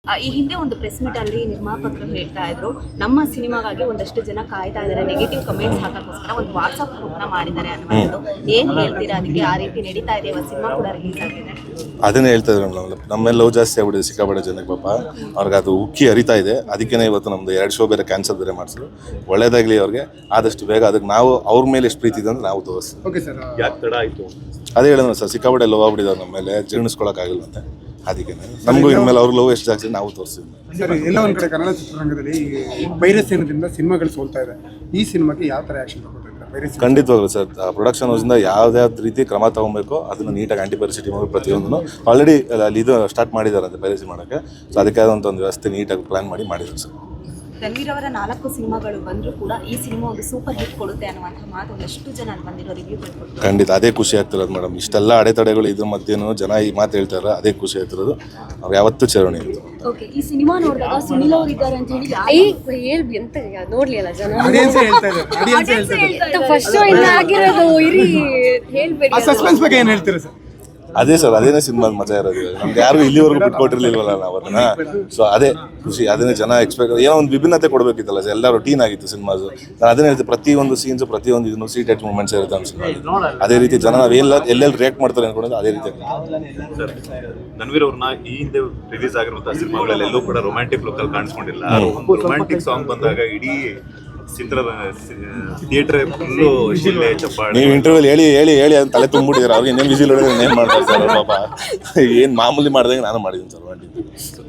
ಈ ಹಿಂದೆ ಒಂದು ಪ್ರೆಸ್ ಮೀಟ್ ಅಲ್ಲಿ ನಿರ್ಮಾಪಕರು ಹೇಳ್ತಾ ಇದ್ರು, ನಮ್ಮ ಸಿನಿಮಾಗಾಗಿ ಒಂದಷ್ಟು ಜನ ಕಾಯ್ತಾ ಇದ್ದಾರೆ, ನೆಗೆಟಿವ್ ಕಮೆಂಟ್ಸ್ ಹಾಕೋಕ್ಕೋಸ್ಕರ ಒಂದು ವಾಟ್ಸ್ಆಪ್ ಗ್ರೂಪ್ನ ಮಾಡಿದ್ದಾರೆ ಅನ್ನೋದು. ಏನ್ ಹೇಳ್ತೀರಾ ಅದಕ್ಕೆ? ಆ ರೀತಿ ನಡೀತಾ ಇದೆ, ಸಿನಿಮಾ ಕೂಡ ರಿಲೀಸ್ ಆಗಿದೆ. ಅದನ್ನೇ ಹೇಳ್ತಾ ಇದ್ರು ನಮ್ಮೆಲ್ಲ ಲವ್ ಜಾಸ್ತಿ ಆಗ್ಬಿಟ್ಟಿದೆ ಸಿಕ್ಕಾಪಟ್ಟೆ ಜನಕ್ಕೆ. ಪಾಪ ಅವ್ರಿಗೆ ಅದು ಉಕ್ಕಿ ಹರಿತಾ ಇದೆ. ಅದಕ್ಕೇ ಇವತ್ತು ನಮ್ದು 2 ಶೋ ಬೇರೆ ಕ್ಯಾನ್ಸಲ್ ಬೇರೆ ಮಾಡಿಸಿದ್ರು. ಒಳ್ಳೇದಾಗ್ಲಿ ಅವ್ರಿಗೆ, ಆದಷ್ಟು ಬೇಗ ಅದಕ್ಕೆ ನಾವು ಅವ್ರ ಮೇಲೆ ಎಷ್ಟು ಪ್ರೀತಿ ಇದೆ ಅಂದ್ರೆ ನಾವು ತೋರಿಸ್ತೀವಿ. ಅದೇ ಹೇಳಿದ್ರು ಸರ್, ಸಿಕ್ಕಾಪಟ್ಟೆ ಲವ್ ಆಗ್ಬಿಟ್ಟಿದ್ದಾರೆ ನಮ್ಮ ಮೇಲೆ, ಜೀರ್ಣಿಸ್ಕೊಳಕ್ಕಾಗಿಲ್ಲ ಅಂತ. ಅದಕ್ಕೆ ನಮಗೂ ಇನ್ಮೇಲೆ ಅವ್ರಿಗೆ ಲವ್ ಎಷ್ಟು ಜಾಸ್ತಿ ನಾವು ತೋರಿಸ್ತೀವಿ. ಸರ್, ಎಲ್ಲ ಒಂದು ಕಡೆ ಕನ್ನಡ ಚಿತ್ರರಂಗದಲ್ಲಿ ಪೈರಸಿಯಿಂದ ಸಿನಿಮಾಗಳು ಸೋಲ್ತಾ ಇದೆ. ಈ ಸಿನಿಮಾಕ್ಕೆ ಯಾವ ಥರ ಆ್ಯಕ್ಷನ್ ತಗೊಳ್ತಾರೆ? ಖಂಡಿತವಾಗ್ಲು ಸರ್, ಪ್ರೊಡಕ್ಷನ್ ಹೌಸಿಂದ ಯಾವ್ದಾವ್ದು ರೀತಿ ಕ್ರಮ ತಗೊಬೇಕು ಅದನ್ನು ನೀಟಾಗಿ ಆಂಟಿ ಪೈರಸಿ ಮೂವಿ ಪ್ರತಿಯೊಂದನ್ನು ಆಲ್ರೆಡಿ ಅಲ್ಲಿ ಇದು ಸ್ಟಾರ್ಟ್ ಮಾಡಿದ್ದಾರೆ ಅಂತ ಪೈರಸಿ ಮಾಡೋಕ್ಕೆ. ಸೊ ಅದಕ್ಕೆ ಆದಂಥ ಒಂದು ವ್ಯವಸ್ಥೆ ನೀಟಾಗಿ ಪ್ಲಾನ್ ಮಾಡಿ ಮಾಡಿದ್ರು ಸರ್. ರಣವೀರ್ ಅವರ 4 ಸಿನಿಮಾಗಳು ಬಂದರೂ ಕೂಡ ಈ ಸಿನಿಮಾ ಒಂದು ಸೂಪರ್ ಹಿಟ್ ಕೊಡುತ್ತೆ ಅನ್ನುವಂಥ ಮಾತು ಒಂದಷ್ಟು ಜನ ಬಂದಿರೋ ರಿವ್ಯೂಗಳು ಕೊಟ್ಟು. ಖಂಡಿತ ಅದೇ ಖುಷಿ ಆಗ್ತಿರೋದು ಮೇಡಮ್. ಇಷ್ಟೆಲ್ಲ ಅಡೆತಡೆಗಳು ಇದ್ರ ಮಧ್ಯೆನೂ ಜನ ಈ ಮಾತು ಹೇಳ್ತಾರೆ, ಅದೇ ಖುಷಿ ಆಗ್ತಿರೋದು. ಅವ್ರು ಯಾವತ್ತೂ ಚೇರಣೆ ಇತ್ತು. ಓಕೆ, ಈ ಸಿನಿಮಾ ನೋಡಿದಾಗ ಸುನಿಲ್ ಅವರು ಇದ್ದಾರೆ ಅಂತ ಹೇಳಿ ಎಂತ ನೋಡ್ಲಿ ಅಲ್ಲ ಜನ, ಫಸ್ಟ್ ಶೋ ಇಂದ ಆಗಿರೋದು ಇರಿ ಹೇಳ್ಬೇಡಿ. ಸಸ್ಪೆನ್ಸ್ ಬಗ್ಗೆ ಏನು ಹೇಳ್ತೀರಾ ಸರ್? ಅದೇ ಸರ್, ಅದೇನೇ ಸಿನಿಮಾದ ಮಜಾ ಇರೋದು. ನಮ್ಗೆ ಯಾರು ಇಲ್ಲಿವರೆಗೂ ಬಿಟ್ಕೊಟ್ಟಿರ್ಲಿಲ್ವಲ್ಲ ನಾವು ಅದನ್ನ. ಸೊ ಅದೇ ಖುಷಿ, ಅದನ್ನೇ ಜನ ಎಕ್ಸ್ಪೆಕ್ಟ್, ಏನೋ ಒಂದು ವಿಭಿನ್ನತೆ ಕೊಡಬೇಕಿತ್ತಲ್ಲ. ಎಲ್ಲ ರೊಟೀನ್ ಆಗಿತ್ತು ಸಿನಿಮಾದು. ನಾನು ಅದನ್ನೇ ಹೇಳ್ತೀನಿ, ಪ್ರತಿಯೊಂದು ಸೀನ್ಸ್ ಪ್ರತಿಯೊಂದು ಇದನ್ನು ಸೀಟ್ ಟಚ್ ಮೂಮೆಂಟ್ಸ್ ಇರುತ್ತೆ ನಮ್ಮ ಸಿನಿಮಾ. ಅದೇ ರೀತಿ ಜನ ನಾವೆಲ್ಲ ಎಲ್ಲೆಲ್ಲಿ ರಿಯಾಕ್ಟ್ ಮಾಡ್ತಾರೆ ಅನ್ಕೊಂಡಿದ್ದು ಅದೇ ರೀತಿ. ರಣವೀರ್ ಅವ್ರನ್ನ ಈ ಹಿಂದೆ ರಿಲೀಸ್ ಆಗಿರುವಂತಹ ಸಿನಿಮಾಗಳಲ್ಲೆಲ್ಲೂ ಕೂಡ ರೊಮ್ಯಾಂಟಿಕ್ ಲುಕ್ ಅಲ್ಲಿ ಕಾಣಿಸ್ಕೊಂಡಿಲ್ಲ. ರೊಮ್ಯಾಂಟಿಕ್ ಸಾಂಗ್ ಬಂದಾಗ ಇಡೀ ಥಿಯೇಟರ್ ಫುಲ್ಲು ಶಿಲ್ಲೆ ಚಪ್ಪಾಳೆ. ನೀವು ಇಂಟರ್ವ್ಯೂಲ್ ಹೇಳಿ ಹೇಳಿ ಹೇಳಿ ಅಂತ ತಲೆ ತುಂಬಿಟ್ಟಿದ್ದಾರೆ. ಅವ್ರಿಗೆ ಇನ್ನೇನು ವಿಸಿಲ್ ಹೊಡೆದ್ರೆ ಇನ್ನೇನು ಮಾಡ್ತಾರೆ ಸರ್ ಪಾಪ. ಏನು ಮಾಮೂಲಿ ಮಾಡಿದಂಗೆ ನಾನು ಮಾಡಿದ್ದೀನಿ ಸರ್.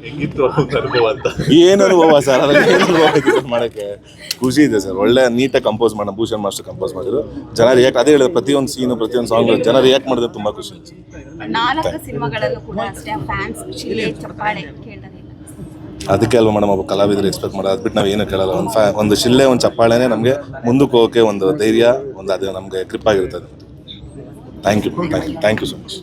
ಹೆಂಗಿತ್ತು ಅನುಭವ ಅಂತ? ಏನು ಅನುಭವ ಸರ್, ಅದರಲ್ಲಿ ಏನು ಅನುಭವ ಮಾಡೋಕ್ಕೆ ಖುಷಿ ಇದೆ ಸರ್. ಒಳ್ಳೆ ನೀಟಾಗಿ ಕಂಪೋಸ್ ಮಾಡೋಣ, ಭೂಷಣ್ ಮಾಸ್ಟರ್ ಕಂಪೋಸ್ ಮಾಡಿದ್ರು. ಜನ ರಿಯಾಕ್ಟ್, ಅದೇ ಹೇಳಿದ್ರೆ ಪ್ರತಿಯೊಂದು ಸೀನು ಪ್ರತಿಯೊಂದು ಸಾಂಗ್ ಜನ ರಿಯಾಕ್ಟ್ ಮಾಡಿದ್ರೆ ತುಂಬ ಖುಷಿ ಇದೆ. 4 ಸಿನಿಮಾಗಳಲ್ಲೂ ಕೂಡ ಅಷ್ಟೇ ಫ್ಯಾನ್ಸ್ ಶಿಲ್ಲೆ ಚಪ್ಪಾಳೆ ಕೇಳಿದ್ರೆ ಅದಕ್ಕೆ ಅಲ್ವಾ ಮೇಡಮ್, ಒಬ್ಬ ಕಲಾವಿದರು ಎಕ್ಸ್ಪೆಕ್ಟ್ ಮಾಡೋದು. ಅದ್ಬಿಟ್ಟು ನಾವು ಏನೂ ಕೇಳಲ್ಲ. ಒಂದು ಶಿಲ್ಲೆ ಒಂದು ಚಪ್ಪಾಳೆನೇ ನಮಗೆ ಮುಂದಕ್ಕೆ ಹೋಗೋಕ್ಕೆ ಒಂದು ಧೈರ್ಯ, ಒಂದು ಅದು ನಮಗೆ ಗ್ರಿಪ್ ಆಗಿರ್ತದೆ. Thank you so much.